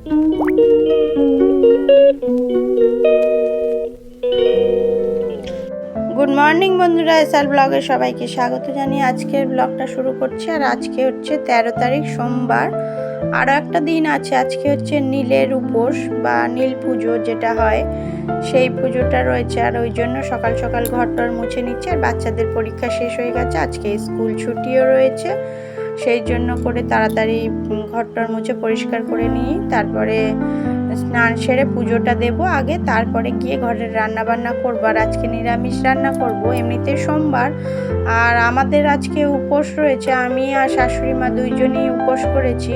Good morning বন্ধুরা, SR ব্লগে সবাইকে স্বাগত জানিয়ে আজকের ব্লগটা শুরু করছি। আর আজকে হচ্ছে 13 তারিখ সোমবার। আরও একটা দিন আছে, আজকে হচ্ছে নীলের উপোস বা নীল পুজো যেটা হয়, সেই পুজোটা রয়েছে। আর ওই জন্য সকাল সকাল ঘরটর মুছে নিচ্ছে। আর বাচ্চাদের পরীক্ষা শেষ হয়ে গেছে, আজকে স্কুল ছুটিও রয়েছে, সেই জন্য করে তাড়াতাড়ি ঘরটর মুছে পরিষ্কার করে নিই। তারপরে স্নান সেরে পুজোটা দেব আগে, তারপরে গিয়ে ঘরের রান্না বান্না করবো। আর আজকে নিরামিষ রান্না করব, এমনিতে সোমবার। আর আমাদের আজকে উপোস রয়েছে, আমি আর শাশুড়ি মা দুইজনই উপোস করেছি।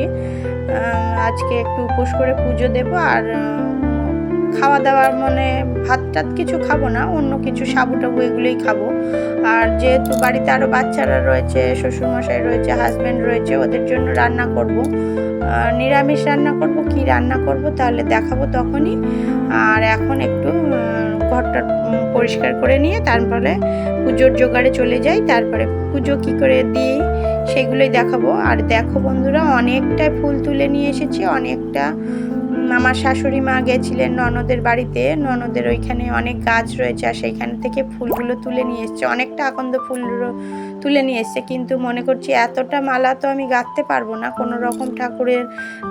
আজকে একটু উপোস করে পুজো দেব। আর খাওয়া দাওয়ার মানে ভাত টাত কিছু খাবো না, অন্য কিছু সাবু টাবু এগুলোই খাবো। আর যেহেতু বাড়িতে আরও বাচ্চারা রয়েছে, শ্বশুরমশাই রয়েছে, হাজব্যান্ড রয়েছে, ওদের জন্য রান্না করব। নিরামিষ রান্না করব। কি রান্না করব তাহলে দেখাবো তখনই। আর এখন একটু ঘরটা পরিষ্কার করে নিয়ে তারপরে পুজোর জোগাড়ে চলে যাই। তারপরে পুজো কি করে দিই সেগুলোই দেখাবো। আর দেখো বন্ধুরা, অনেকটাই ফুল তুলে নিয়ে এসেছি, অনেকটা। আমার শাশুড়ি মা গেছিলেন ননদের বাড়িতে, ননদের ওইখানে অনেক গাছ রয়েছে, আর সেইখান থেকে ফুলগুলো তুলে নিয়ে এসছে, অনেকটা আকন্দ ফুল তুলে নিয়ে এসছে। কিন্তু মনে করছি এতটা মালা তো আমি গাঁথতে পারবো না, কোনো রকম ঠাকুরের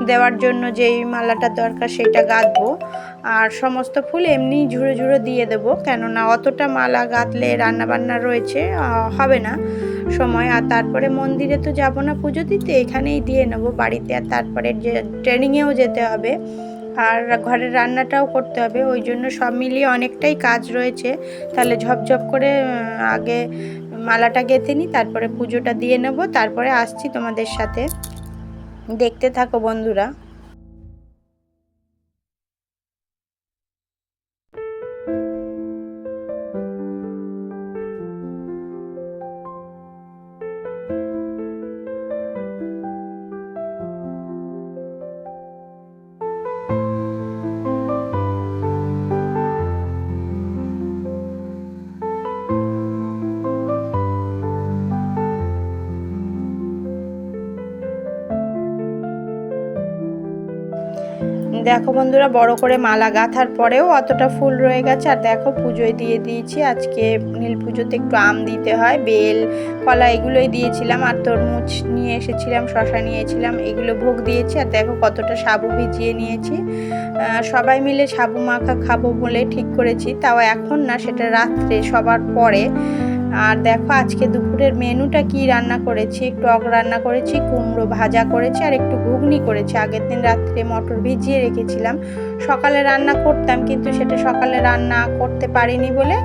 দেওয়ার জন্য যেই মালাটা দরকার সেটা গাঁথবো। আর সমস্ত ফুল এমনি ঝুড়ো ঝুড়ো দিয়ে দেবো, কেননা অতটা মালা গাঁথলে রান্নাবান্না রয়েছে, হবে না সময়। আর তারপরে মন্দিরে তো যাব না পুজো দিতে, এখানেই দিয়ে নেবো বাড়িতে। আর তারপরে যে ট্রেনিংয়েও যেতে হবে, আর ঘরের রান্নাটাও করতে হবে, ওই জন্য সব মিলিয়ে অনেকটাই কাজ রয়েছে। তাহলে ঝপঝপ করে আগে মালাটা গেঁথে নিই, তারপরে পুজোটা দিয়ে নেব, তারপরে আসছি তোমাদের সাথে। দেখতে থাকো বন্ধুরা। দেখো বন্ধুরা, বড় করে মালা গাঁথার পরেও অতটা ফুল রয়ে গেছে। আর দেখো পুজোয় দিয়ে দিয়েছি। আজকে নীল পুজোতে একটু আম দিতে হয়, বেল কলা এগুলোই দিয়েছিলাম। আর তরমুজ নিয়ে এসেছিলাম, শশা নিয়েছিলাম, এগুলো ভোগ দিয়েছি। আর দেখো কতটা সাবু ভিজিয়ে নিয়েছি। সবাই মিলে সাবু মাখা খাবো বলে ঠিক করেছি, তাও এখন না, সেটা রাত্রে সবার পরে। আর দেখো আজকে দুপুরের মেনুটা কি রান্না করেছি, টক রান্না করেছি, কুমড়ো ভাজা করেছি, আর একটু ঘুগনি করেছি। আগের দিন রাত্রে মটর ভিজিয়ে রেখেছিলাম, সকালে রান্না করতাম, কিন্তু সেটা সকালে রান্না করতে পারিনি বলে,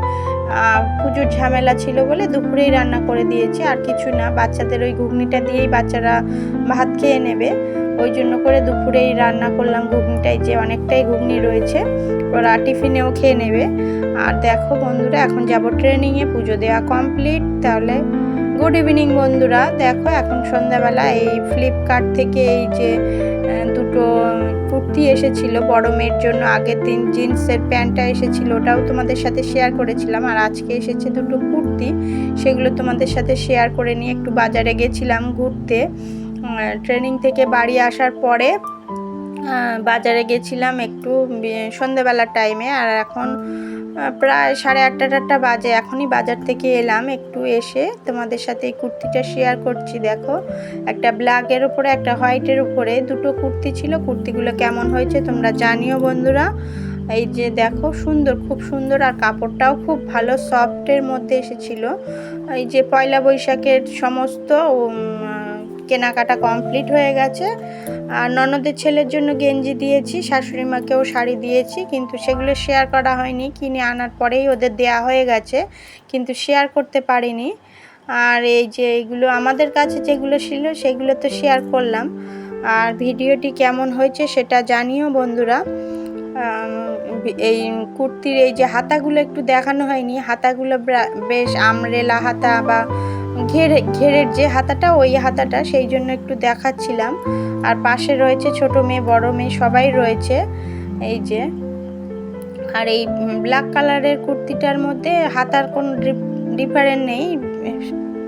পুজোর ঝামেলা ছিল বলে দুপুরেই রান্না করে দিয়েছি। আর কিছু না, বাচ্চাদের ওই ঘুগনিটা দিয়েই বাচ্চারা ভাত খেয়ে নেবে, ওই জন্য করে দুপুরেই রান্না করলাম ঘুগনিটাই, যে অনেকটাই ঘুগনি রয়েছে, ওরা টিফিনেও খেয়ে নেবে। আর দেখো বন্ধুরা, এখন যাব ট্রেনিংয়ে, পুজো দেওয়া কমপ্লিট। তাহলে গুড ইভিনিং বন্ধুরা। দেখো এখন সন্ধ্যাবেলা এই ফ্লিপকার্ট থেকে এই যে দুটো কুর্তি এসেছিল বড় মেয়ের জন্য। আগের দিন জিন্সের প্যান্টটা এসেছিল, ওটাও তোমাদের সাথে শেয়ার করেছিলাম। আর আজকে এসেছে দুটো কুর্তি, সেগুলো তোমাদের সাথে শেয়ার করে নিয়ে একটু বাজারে গেছিলাম ঘুরতে। ট্রেনিং থেকে বাড়ি আসার পরে বাজারে গেছিলাম একটু সন্ধ্যাবেলার টাইমে। আর এখন প্রায় 8:30 বাজে, এখনই বাজার থেকে এলাম। একটু এসে তোমাদের সাথে এই কুর্তিটা শেয়ার করছি। দেখো, একটা ব্ল্যাকের উপরে একটা হোয়াইটের উপরে দুটো কুর্তি ছিল। কুর্তিগুলো কেমন হয়েছে তোমরা জানিও বন্ধুরা। এই যে দেখো, সুন্দর, খুব সুন্দর। আর কাপড়টাও খুব ভালো, সফটের মধ্যে এসেছিল। এই যে পয়লা বৈশাখের সমস্ত কেনাকাটা কমপ্লিট হয়ে গেছে। আর ননদের ছেলের জন্য গেঞ্জি দিয়েছি, শাশুড়ি মাকেও শাড়ি দিয়েছি, কিন্তু সেগুলো শেয়ার করা হয়নি, কিনে আনার পরেই ওদের দেয়া হয়ে গেছে, কিন্তু শেয়ার করতে পারিনি। আর এই যে এইগুলো আমাদের কাছে যেগুলো ছিল সেগুলো তো শেয়ার করলাম। আর ভিডিওটি কেমন হয়েছে সেটা জানিও বন্ধুরা। এই কুর্তির এই যে হাতাগুলো একটু দেখানো হয়নি, হাতাগুলো বেশ আমরেলা হাতা বা ঘেরের যে হাতাটা, ওই হাতাটা, সেই জন্য একটু দেখাচ্ছিলাম। আর পাশে রয়েছে ছোট মেয়ে, বড় মেয়ে সবাই রয়েছে। এই যে, আর এই ব্ল্যাক কালারের কুর্তিটার মধ্যে হাতার কোনো ডিফারেন্ট নেই,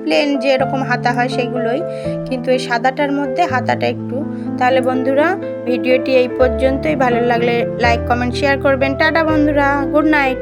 প্লেন যেরকম হাতা হয় সেগুলোই, কিন্তু এই সাদাটার মধ্যে হাতাটা একটু। তাহলে বন্ধুরা ভিডিওটি এই পর্যন্তই, ভালো লাগলে লাইক কমেন্ট শেয়ার করবেন। টাটা বন্ধুরা, গুড নাইট।